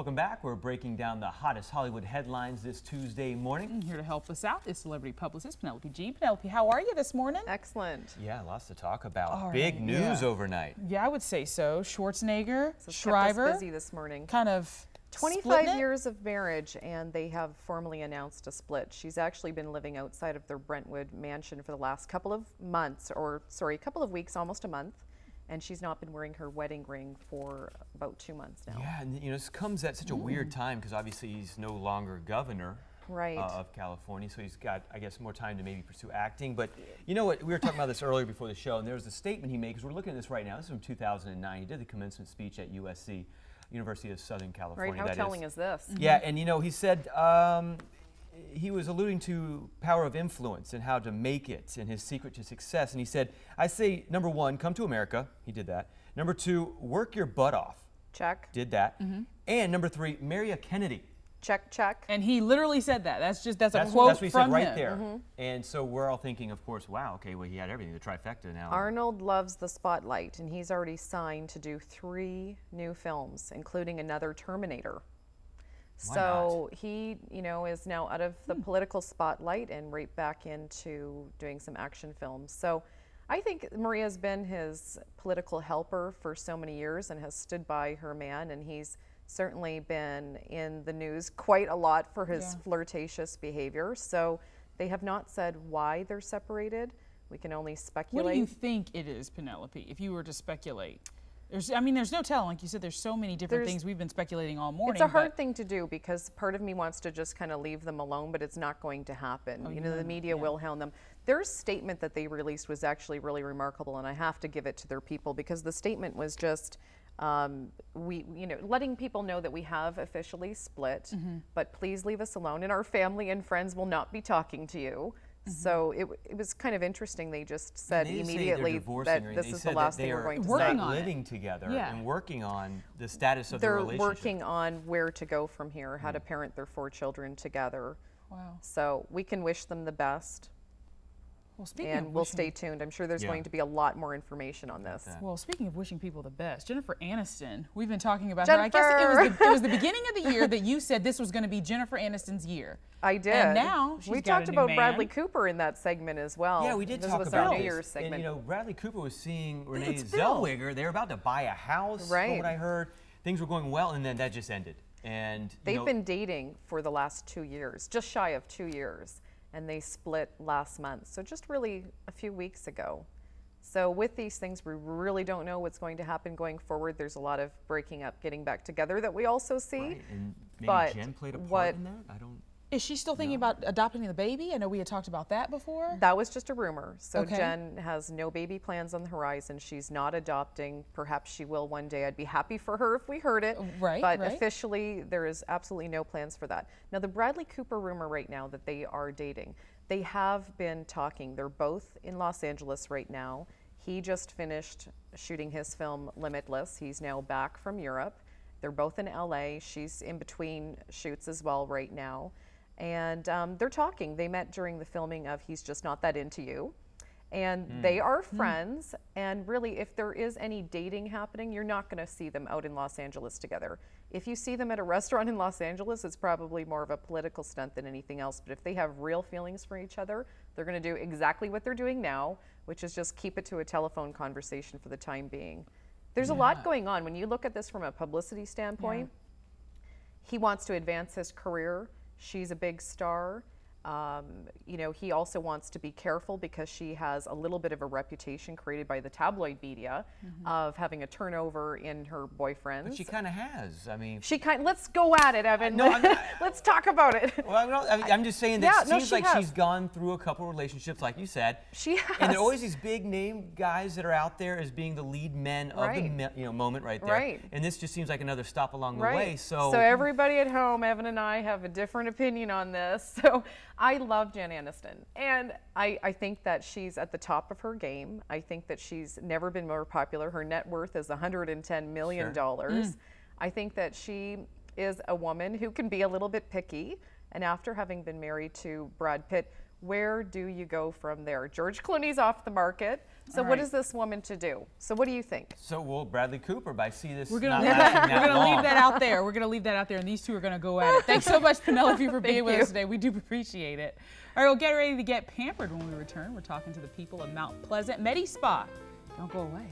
Welcome back. We're breaking down the hottest Hollywood headlines this Tuesday morning. Here to help us out is celebrity publicist Penelope G. Penelope, how are you this morning? Excellent. Yeah, lots to talk about. All Big right, news yeah. overnight. Yeah, I would say so. Schwarzenegger, So Shriver, kept us busy this morning. kind of 25 years of marriage, and they have formally announced a split. She's actually been living outside of their Brentwood mansion for the last couple of months, or sorry, couple of weeks, almost a month. And she's not been wearing her wedding ring for about 2 months now. Yeah, and you know, this comes at such a weird time because obviously he's no longer governor of California, so he's got, I guess, more time to maybe pursue acting. But you know what, we were talking about this earlier before the show, and there was a statement he made, because we're looking at this right now. This is from 2009. He did the commencement speech at USC, University of Southern California. Right, how telling is this? Yeah, and you know, he said, he was alluding to power of influence and how to make it and his secret to success. And he said, I say, number one, come to America. He did that. Number two, work your butt off. Check. Did that. And number three, marry a Kennedy. Check, check. And he literally said that. That's a quote that's what he said from right him. there. And so we're all thinking, of course, wow, okay, well, he had everything, the trifecta now. Arnold loves the spotlight, and he's already signed to do 3 new films, including another Terminator. So he, you know, is now out of the political spotlight and right back into doing some action films. So I think Maria's been his political helper for so many years and has stood by her man, and he's certainly been in the news quite a lot for his flirtatious behavior. So they have not said why they're separated. We can only speculate. What do you think it is, Penelope, if you were to speculate? There's no telling. Like you said, there's so many different things we've been speculating all morning. It's a hard thing to do because part of me wants to just kind of leave them alone, but it's not going to happen. You know, the media will hound them. Their statement that they released was actually really remarkable, and I have to give it to their people because the statement was just, letting people know that we have officially split, but please leave us alone, and our family and friends will not be talking to you. So it was kind of interesting. They just said immediately that this is the last thing we're going to say. Living together and working on the status of the relationship. They're working on where to go from here, how to parent their 4 children together. Wow. So we can wish them the best. Well, speaking and of we'll stay tuned. I'm sure there's going to be a lot more information on this. Well, speaking of wishing people the best, Jennifer Aniston, we've been talking about her. I guess it was the beginning of the year that you said this was going to be Jennifer Aniston's year. I did. And now we talked about Bradley Cooper in that segment as well. Yeah, we did talk about this. Our New Year's segment. And you know, Bradley Cooper was seeing Renee Zellweger. They were about to buy a house, from what I heard. Things were going well, and then that just ended. And they've been dating for the last 2 years, just shy of 2 years. And they split last month, so just really a few weeks ago. So with these things, we really don't know what's going to happen going forward. There's a lot of breaking up, getting back together that we also see. Right. And maybe Jen played a part in that? I don't. Is she still thinking about adopting the baby? I know we had talked about that before. That was just a rumor. So Jen has no baby plans on the horizon. She's not adopting. Perhaps she will one day. I'd be happy for her if we heard it. But officially, there is absolutely no plans for that. Now, the Bradley Cooper rumor right now that they are dating, they have been talking. They're both in Los Angeles right now. He just finished shooting his film Limitless. He's now back from Europe. They're both in LA. She's in between shoots as well right now. And they're talking. They met during the filming of He's Just Not That Into You. And they are friends. And really, if there is any dating happening, you're not going to see them out in Los Angeles together. If you see them at a restaurant in Los Angeles, it's probably more of a political stunt than anything else. But if they have real feelings for each other, they're going to do exactly what they're doing now, which is just keep it to a telephone conversation for the time being. There's a lot going on. When you look at this from a publicity standpoint, he wants to advance his career. She's a big star. You know, he also wants to be careful because she has a little bit of a reputation created by the tabloid media of having a turnover in her boyfriends. But she kind of has. I mean, let's go at it, Evan. No, let's talk about it. Well, I'm just saying that it seems like she's gone through a couple relationships, like you said. She has. And there are always these big name guys that are out there as being the lead men of the moment right there. And this just seems like another stop along the way. So everybody at home, Evan and I have a different opinion on this. So I love Jen Aniston, and I think that she's at the top of her game. I think that she's never been more popular. Her net worth is $110 million. I think that she is a woman who can be a little bit picky, and after having been married to Brad Pitt, Where do you go from there? George Clooney's off the market. So what is this woman to do? So what do you think? So will Bradley Cooper, but I see this. We're gonna leave that out there. We're gonna leave that out there, and these two are gonna go at it. Thanks so much, Penelope, for being with us today. We do appreciate it. All right, we'll get ready to get pampered when we return. We're talking to the people of Mount Pleasant Medi Spa. Don't go away.